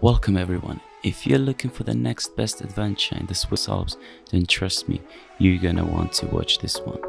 Welcome everyone. If you're looking for the next best adventure in the Swiss Alps, then trust me, you're gonna want to watch this one.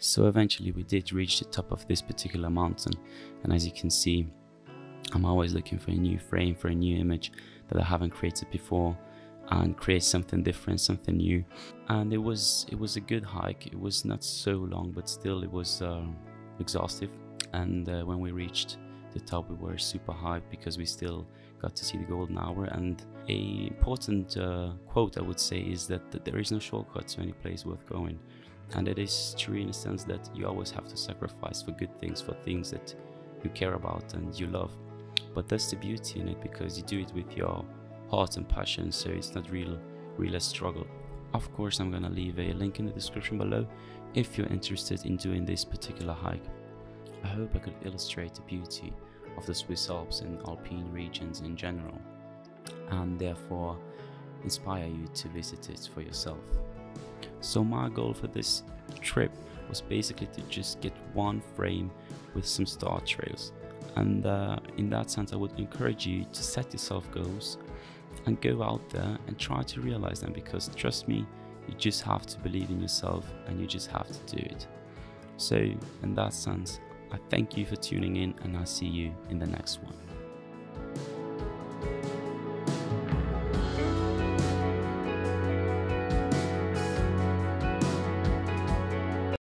So eventually we did reach the top of this particular mountain, and as you can see, I'm always looking for a new frame, for a new image that I haven't created before, and create something different, something new. And it was a good hike. It was not so long, but still it was exhaustive. And when we reached the top, we were super hyped because we still got to see the golden hour. And a important quote I would say is that there is no shortcut to any place worth going. And it is true in a sense that you always have to sacrifice for good things, for things that you care about and you love. But that's the beauty in it, because you do it with your heart and passion, so it's not real a struggle. Of course, I'm gonna leave a link in the description below if you're interested in doing this particular hike. I hope I could illustrate the beauty of the Swiss Alps and alpine regions in general, and therefore inspire you to visit it for yourself. So my goal for this trip was basically to just get one frame with some start trails, and in that sense I would encourage you to set yourself goals and go out there and try to realize them, because trust me, you just have to believe in yourself and you just have to do it. So in that sense, I thank you for tuning in, and I'll see you in the next one.